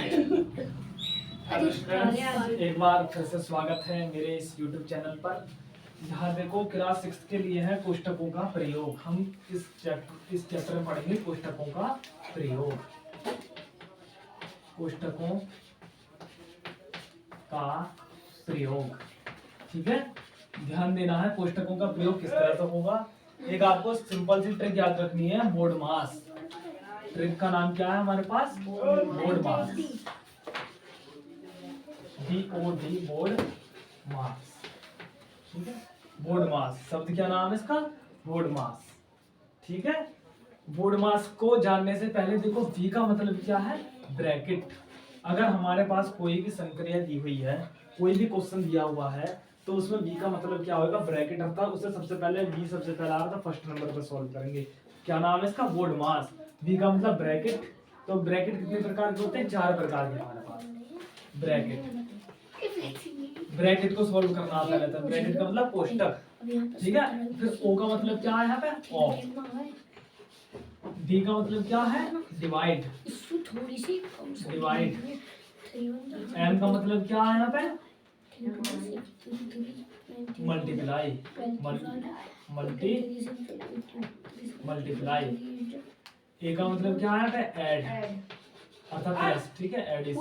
Hello students, एक बार फिर से स्वागत है मेरे इस YouTube चैनल पर। यहाँ देखो क्लास 6 के लिए है कोष्टकों का प्रयोग। हम इस चैप्टर में पढ़ेंगे कोष्टकों का प्रयोग। कोष्टकों का प्रयोग, ठीक है। ध्यान देना है कोष्टकों का प्रयोग किस तरह से होगा। एक आपको सिंपल सी ट्रिक याद रखनी है, बोर्ड मास। ट्रिक का नाम क्या है हमारे पास? बोर्ड मास। BOD बोर्ड मास, ठीक है। बोर्ड मास शब्द क्या नाम है इसका? बोर्ड मास, ठीक है। बोर्ड मास को जानने से पहले देखो V का मतलब क्या है? ब्रैकेट। अगर हमारे पास कोई भी संक्रिया दी हुई है, कोई भी क्वेश्चन दिया हुआ है, तो उसमें V का मतलब क्या होगा? ब्रैकेट। अर्थात उससे सबसे पहले V सबसे पहला आ रहा था, फर्स्ट नंबर पर सॉल्व करेंगे। क्या नाम है इसका? बोर्ड मास। V का मतलब ब्रैकेट। तो ब्रैकेट कितने प्रकार के होते हैं? 4 प्रकार के हमारे पास ब्रैकेट। ब्रैकेट को सॉल्व करना आता है। ब्रैकेट का मतलब कोष्टक, ठीक है। फिर O का मतलब क्या है यहाँ पे? ऑफ। D का मतलब क्या है? डिवाइड। डिवाइड। M का मतलब क्या है यहाँ पे? मल्टीप्लाई। मल्टीप्लाई। A का मतलब क्या है यहाँ पे? ऐड, अर्थात प्लस, ठीक है। एडिशन।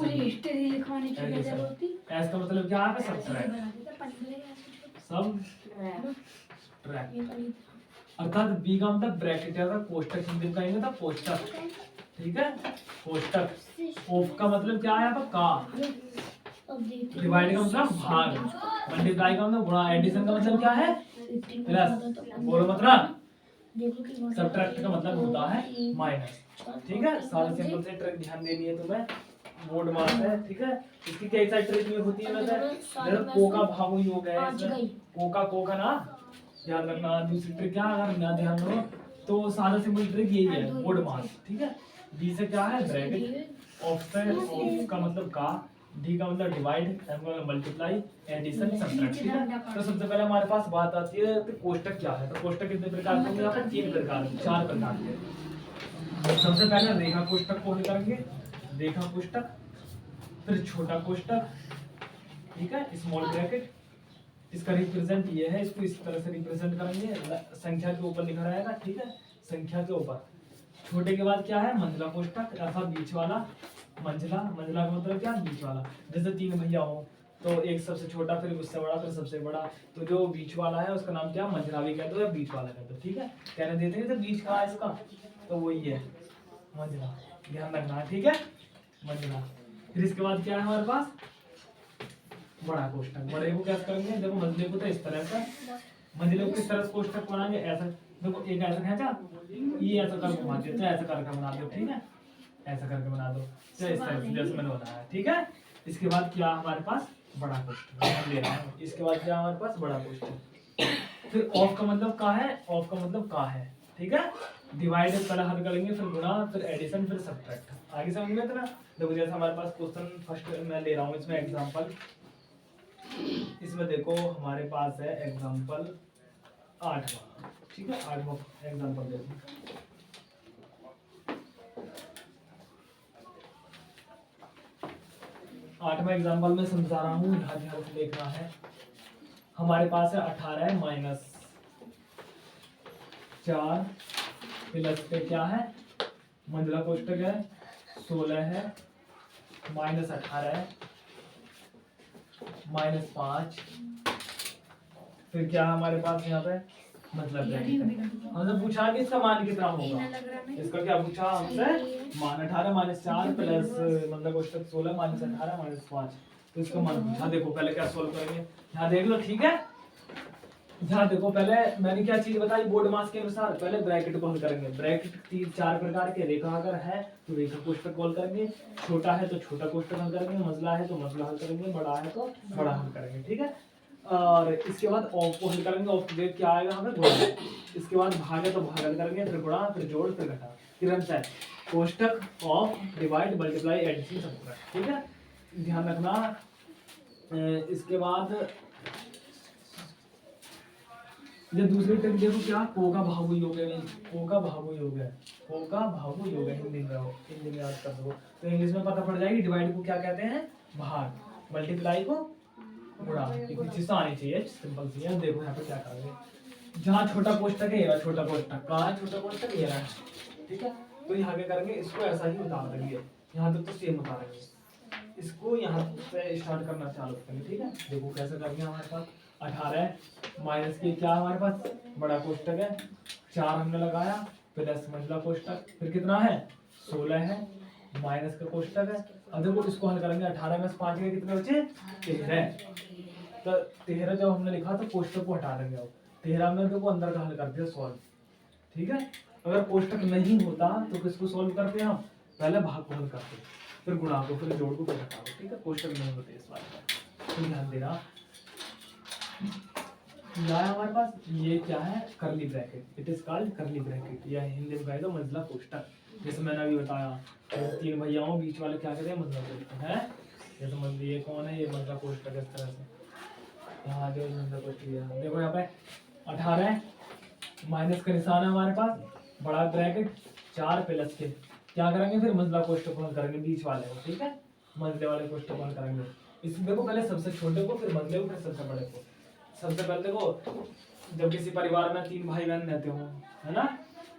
S का मतलब क्या है? सब्ट्रैक्ट। अर्थात B का मतलब ब्रैकेट है, कोष्टक हिंदी में कहेंगे तो कोष्टक, ठीक है। कोष्टक। ऑफ का मतलब क्या है यहाँ पर? का। डिवाइड का मतलब भाग। मल्टीप्लाई का मतलब गुणा। एडिशन का मतलब क्या है? प्लस। बोलो मतलब। सब्ट्रैक्ट का मतलब होता है माइनस, ठीक है। सारे सिंपल से ट्रिक ध्यान देनी है तुम्हें। बोर्ड मास है, ठीक है। इसकी कई सारी ट्रिक में होती है वैसे। जैसे को का भाग योग है इसमें, को का ना याद रखना। दूसरी ट्रिक क्या है, अगर ना ध्यान दो तो सारा सिंपल ट्रिक यही है, बोर्ड मास, ठीक है। बी से क्या है? ब्रैकेट। ऑफ से ऑफ का मतलब का। डी का मतलब डिवाइड। एम का मतलब मल्टीप्लाई, एडिशन, सब्ट्रैक्ट, ठीक है। तो सबसे पहले हमारे पास बात आती है कि कोष्टक क्या है। तो कोष्टक कितने प्रकार के होंगे? यहाँ पर 3 प्रकार, 4 प्रकार के। सबसे पहले रेखा कोष्टक को हल करेंगे। रेखा कोष्टक, फिर छोटा कोष्टक, ठीक है, स्मॉल ब्रैकेट। इसका रिप्रेजेंट ये है, इसको इस तरह से रिप्रेजेंट करेंगे, संख्या के ऊपर लिखा रहेगा, ठीक है, संख्या के ऊपर। छोटे के बाद क्या है? मंझला कोष्टक, अर्थात बीच वाला। मंझला, मंझला का मतलब क्या? बीच वाला। जैसे 3 भैया हो तो एक सबसे छोटा, फिर उससे बड़ा, फिर सबसे बड़ा, तो जो बीच वाला है उसका नाम क्या? मंझला भी कहते हो या बीच वाला कहते हो, ठीक है। कहने देते हैं तो बीच कहाँ है इसका? तो वही है मंझला, ध्यान रखना, ठीक है, मंझला। फिर इसके बाद क्या है हमारे पास? बड़ा कोष्टक। बड़े को कैसे करेंगे? देखो मंझले को तो इस तरह से, मंझले को किस तरह से कोष्टक बनाएंगे? ऐसा देखो, एक ऐसा खींचा, ये ऐसा करके घुमा दो, तो ऐसा करके बना दो, ठीक है, ऐसा करके बना दो, तो इस तरह से जैसे मैंने बनाया, ठीक है। इसके बाद क्या हमारे पास? बड़ा कोष्टक ले रहा हूं। इसके बाद क्या हमारे पास? बड़ा कोष्टक। फिर ऑफ का मतलब का है? ऑफ का मतलब का है, ठीक है। डिवाइड पहले हल करेंगे, फिर गुणा, फिर एडिशन, फिर सब्ट्रैक्ट। आगे समझ में इतना? देखो जैसे हमारे पास क्वेश्चन फर्स्ट मैं ले रहा हूँ, इसमें एग्जांपल, इसमें देखो हमारे पास है एग्जांपल 8वां, ठीक है। 8वां एग्जांपल देखो। 8वां एग्जांपल में समझा रहा हूँ, ध्यान से देखना है। हमारे पास है 18 माइनस 4 प्लस पे क्या है? मंझला कोष्टक है, 16 है, माइनस 18 है, माइनस 5, फिर क्या हमारे पास यहाँ पे? मतलब हमने पूछा कि इसका मान कितना होगा। इसका क्या पूछा हमसे? मान 18 माइनस 4 प्लस मतलब कोष्टक 16 माइनस 18 माइनस 5, तो इसका मान पूछा। देखो पहले क्या सोल्व करेंगे, यहाँ देख लो, ठीक है। यहाँ देखो पहले मैंने क्या चीज बताई, बोर्ड मास के अनुसार पहले ब्रैकेट को हल करेंगे। ब्रैकेट 4 प्रकार के, रेखा अगर है तो रेखा कोष्टक को हल करेंगे, छोटा है तो छोटा कोष्टक हल करेंगे, मंझला है तो मंझला हल करेंगे, बड़ा है तो बड़ा हल करेंगे, ठीक है। और इसके बाद ऑफ को हल करेंगे। ऑफ देख क्या आएगा हमें? गुणा। इसके बाद भाग है तो भाग हल करेंगे, फिर गुणा, फिर जोड़, फिर घटा, क्रमशः कोष्टक, of, divide, multiply, addition, subtract, ठीक है, ध्यान रखना। इसके बाद ये दूसरी ट्रिक देखो, क्या? को का भाग योग है, को का भाग योग है। होगा भागो योग हिंदी में हो, हिंदी में याद कर दो तो इंग्लिश में पता पड़ जाएगी। डिवाइड को क्या कहते हैं? भाग। मल्टीप्लाई को गुणा। एक चीज तो आनी चाहिए, सिंपल सी है। देखो यहाँ पे क्या करेंगे, जहाँ छोटा कोष्टक है ये छोटा कोष्टक, कहाँ है छोटा कोष्टक? ये रहा, ठीक है। तो यहाँ क्या करेंगे, इसको ऐसा ही उतार देंगे, यहाँ तक तो सेम उतारेंगे, इसको यहाँ से स्टार्ट करना चालू करेंगे, ठीक है। देखो कैसे करेंगे, हमारे पास 18 माइनस के क्या हमारे पास बड़ा कोष्टक है 4 हमने लगाया, प्लस मंझला कोष्टक, फिर कितना है 16 है, माइनस का कोष्टक है। अब देखो इसको हल करेंगे, 18 में से 5 के कितने बचे? 13। तो 13 जब हमने लिखा तो कोष्टक को हटा देंगे। अब 13 में देखो अंदर का हल कर दिया सॉल्व, ठीक है। अगर कोष्टक नहीं होता तो किसको सॉल्व करते हैं हम? पहले भाग को हल करते, फिर गुणा को, फिर जोड़ को, फिर घटा को, ठीक है। कोष्टक नहीं होते इस बात पर, तो ध्यान देना। क्या है हमारे पास? ये क्या है? करली ब्रैकेट। इट इज कॉल्ड करली ब्रैकेट, या हिंदी में कहे तो मंझला कोष्टक। जैसे मैंने अभी बताया, तीन भैयाओं बीच वाले क्या कहते हैं? मंझला कोष्टक है। जैसे मंझला, ये कौन है? ये मंझला कोष्टक। इस तरह से यहाँ जो मंझला कोष्टक है, देखो यहाँ पे 18 माइनस का निशान है हमारे पास, बड़ा ब्रैकेट 4 प्लस के क्या करेंगे? फिर मंझला कोष्टक हल करेंगे बीच वाले को, ठीक है। मंझले वाले कोष्टक हल करेंगे। इसमें देखो पहले सबसे छोटे को, फिर मंझले को, फिर सबसे बड़े को। सबसे पहले देखो, जब किसी परिवार में 3 भाई बहन रहते हो, है ना,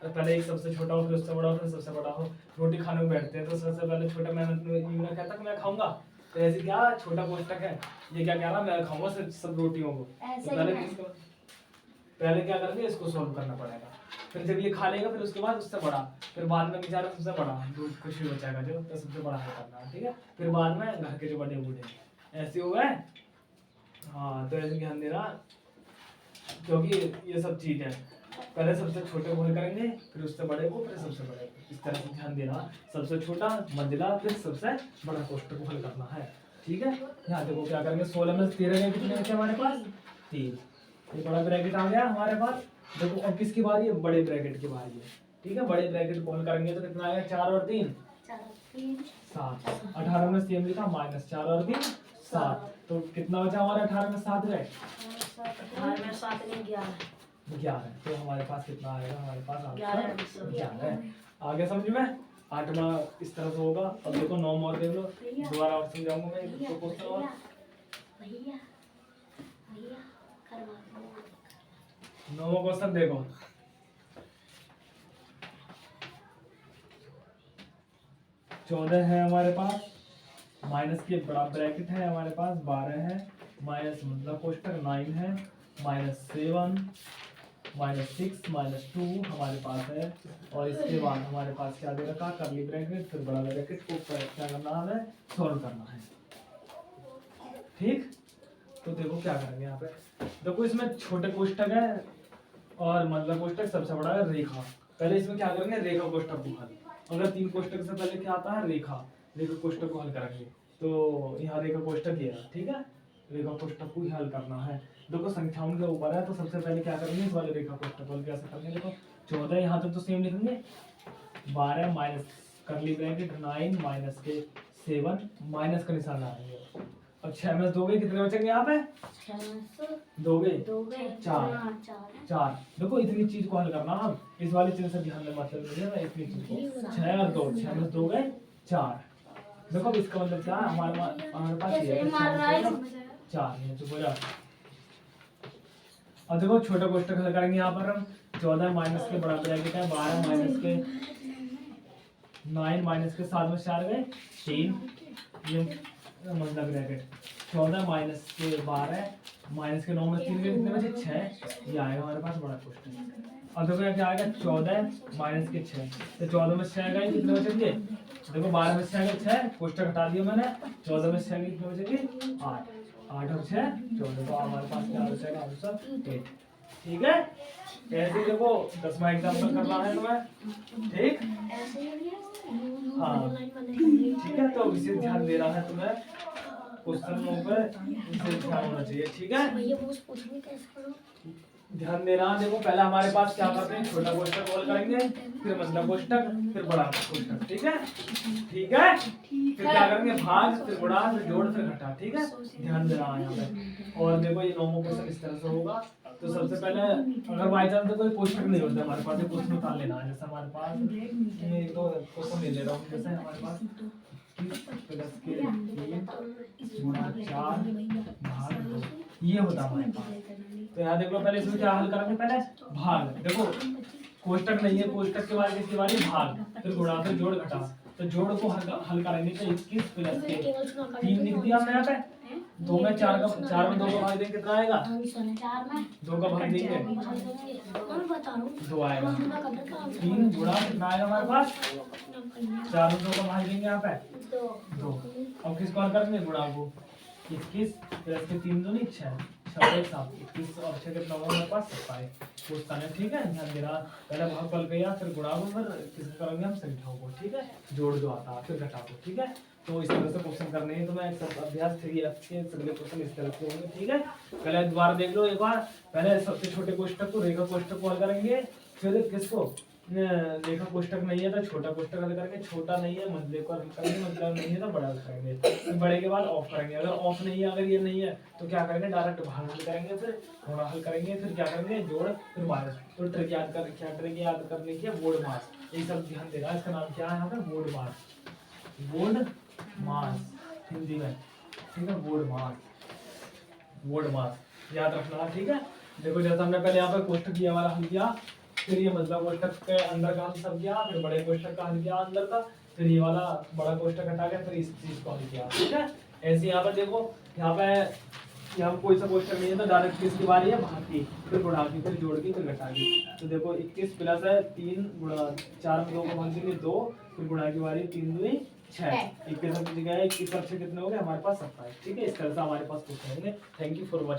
तो पहले एक सबसे छोटा हो, फिर उससे बड़ा हो, फिर सबसे बड़ा हो। रोटी खाने में बैठते हैं तो सबसे पहले छोटा मेहनत में कहता कि मैं खाऊंगा, तो ऐसे क्या छोटा कोष्टक है, ये क्या कह रहा मैं खाऊंगा सब रोटियों को। तो पहले क्या करेंगे, इसको सॉल्व करना पड़ेगा। फिर जब ये खा लेगा, फिर उसके बाद उससे बड़ा, फिर बाद में बेचारा सबसे बड़ा दूध कुछ भी बचाएगा जो, तो सबसे बड़ा है करना, ठीक है। फिर बाद में घर के जो बड़े बूढ़े, ऐसे हो गए। हाँ, तो ऐसे ध्यान देना, क्योंकि ये सब चीज है। पहले सबसे छोटे को हल करेंगे, फिर उससे बड़े को, फिर सबसे बड़े को, इस तरह से ध्यान देना। सबसे छोटा, मंझला, फिर सबसे बड़ा कोष्टक को हल करना है, ठीक है। यहाँ देखो क्या करेंगे, 16 में से 13 गए, कितने बचे हमारे पास? 3। ये बड़ा ब्रैकेट आ गया हमारे पास। देखो अब किसकी बारी है? बड़े ब्रैकेट की बारी है, ठीक है। बड़े ब्रैकेट को हल करेंगे तो कितना आएगा? 4 और 3 7। 18 में सेम लिखा, माइनस 4 और 3 7। तो कितना बचा हमारा? 18 में 7 गए, 18 में 7 नहीं 11। तो हमारे पास कितना आएगा? हमारे पास आंसर 11। आगे समझ में? 8वां इस तरह से होगा। अब देखो 9 और देख लो, दोबारा और समझाऊंगा मैं इसको क्वेश्चन। और भैया करवा दो। 9वां क्वेश्चन देखो, चौदह है हमारे पास, माइनस के बड़ा ब्रैकेट है हमारे पास, 12 है, माइनस मतलब कोष्टक 9 है, -7 -6 -2 हमारे पास है। और इसके बाद हमारे पास क्या दे रखा? करली ब्रैकेट, फिर बड़ा ब्रैकेट को क्या करना है? सॉल्व करना है, ठीक। तो देखो क्या करेंगे यहाँ पे, देखो इसमें छोटे कोष्टक है और मतलब कोष्टक सबसे बड़ा है रेखा। पहले इसमें क्या करेंगे? रेखा कोष्टक को हल। अगर 3 कोष्टक से पहले क्या आता है? रेखा। रेखा कोष्टक को हल करेंगे, तो यहाँ रेखा कोष्टक ये है, ठीक है। रेखा कोष्टक को ही हल करना है। देखो संख्याओं के ऊपर है, तो सबसे पहले क्या करेंगे? इस वाले रेखा कोष्टक को कैसे करेंगे? देखो 14 यहाँ तक तो सेम लिखेंगे, 12 माइनस करली ब्रैकेट 9 माइनस के 7 माइनस का निशान आएंगे। अब 6 में 2 कितने बचेंगे यहाँ पे? 2 4। देखो इतनी चीज को हल करना, हम इस वाली चीज से ध्यान में मतलब नहीं, इतनी चीज को 6 और 2, 6 में 2 4। देखो अब इसका मतलब क्या है? हमारे पास ये है 4 है, तो बोला। अब देखो छोटा कोष्टक हल करेंगे यहाँ पर हम। 14 माइनस के बड़ा ब्रैकेट है, 12 माइनस के 9 माइनस के 7 में 4 गए 3, ये मतलब ब्रैकेट। 14 माइनस के 12 माइनस के 9 में 3 गए, कितने बचे? 6। ये आएगा हमारे पास बड़ा कोष्टक। अब देखो क्या आएगा? 14 माइनस के 6, तो 14 में 6 गए, कितने बचेंगे? देखो 12 में 6 गए 6, कोष्टक हटा दिया मैंने। 14 में 6 गए, कितने बचेंगे? 8। 8 और 6 14। तो हमारे पास क्या बचेगा? आंसर 8, ठीक है। ऐसे देखो 10वां एग्जाम्पल करना है तुम्हें, ठीक। हाँ ठीक है, तो विशेष ध्यान देना है तुम्हें क्वेश्चनों पर, विशेष ध्यान होना चाहिए, ठीक है। भैया वो पूछेंगे कैसे करो? ध्यान देना, देखो पहले हमारे पास क्या करते हैं, छोटा कोष्टक हल करेंगे, फिर मध्यम कोष्टक, फिर बड़ा कोष्टक, ठीक है, ठीक है, फिर क्या करेंगे, भाग, फिर गुणा, फिर जोड़, फिर घटा, ठीक है, ध्यान देना यहाँ पे। और देखो ये नॉर्मल क्वेश्चन इस तरह से होगा। तो सबसे पहले अगर बाई चांस कोई कोष्टक नहीं होता हमारे पास, क्वेश्चन निकाल लेना है। जैसे हमारे पास मैं एक दो क्वेश्चन ले ले रहा हूँ, जैसे हमारे पास 21 + 3 गुणा 4 भाग 2 ये होता हमारे पास। तो यहाँ देख लो, पहले इसमें क्या हल करेंगे, पहले भाग, देखो कोष्टक नहीं है, कोष्टक के बाद किसके बारे भाग, फिर गुणा, फिर जोड़, घटा। तो जोड़ को हल करेंगे तो 21 + 3 लिख दिया हमने यहाँ पे, 2 में 4 का 4 में 2 का भाग देंगे कितना आएगा, 2 का भाग देंगे 2 आएगा, 3 गुणा कितना आएगा हमारे पास, 4 में 2 का भाग देंगे यहाँ पे 2। अब किसको हल करेंगे, गुणा को, 21 + 3 2 नहीं 6 6 7 21 और 6 कितना होगा हमारे पास 27 पूछता है, ठीक है, ध्यान देना। पहले भाग कल किया, फिर गुणा को, फिर किसको करेंगे हम, संख्याओं को, ठीक है, जोड़ जो आता है, फिर घटा को, ठीक है। तो इस तरह से क्वेश्चन करने हैं, तो मैं सब अभ्यास 3F के सभी क्वेश्चन इस तरह से होंगे, ठीक है। पहले दोबारा देख लो एक बार, पहले सबसे छोटे कोष्टक को, रेखा कोष्टक को हल करेंगे, फिर किसको, रेखा कोष्टक नहीं है तो छोटा कोष्टक हल करेंगे, छोटा नहीं है मध्यम को हल करेंगे, मतलब नहीं है तो बड़ा हल करेंगे, फिर बड़े के बाद ऑफ करेंगे, अगर ऑफ नहीं है, अगर ये नहीं है तो क्या करेंगे, डायरेक्ट भाग हल करेंगे, फिर गुणा हल करेंगे, फिर क्या करेंगे, जोड़, फिर माइनस। तो ट्रिक याद कर, क्या ट्रिक याद करने की है, बोर्ड मास, ये सब ध्यान देना। इसका नाम क्या है यहाँ पे, बोर्ड मास, बोर्ड मास हिंदी में, ठीक है, बोर्ड मास, बोर्ड मास याद रखना, ठीक है। देखो जैसा हमने पहले यहाँ पे कोष्टक ये वाला हल किया, फिर ये मध्यम कोष्टक के अंदर का हल सब किया, फिर बड़े कोष्टक का हल किया अंदर का, फिर ये वाला बड़ा कोष्टक हटा गया, फिर इस चीज को हल किया, ठीक है। ऐसे यहाँ पर देखो, यहाँ पे यहाँ कोई सा कोष्टक नहीं है तो डायरेक्ट किसकी बारी है, भाग की, फिर गुणा की, फिर जोड़ की, फिर घटा की। तो देखो 21 + 3 गुणा 4 में 2 को भाग देंगे 2, फिर गुणा की बारी 3 2 6, 21 की जगह 21 और 6 कितने हो गए हमारे पास 27, ठीक है। इस तरह से हमारे पास क्वेश्चन होंगे। Thank you for watching.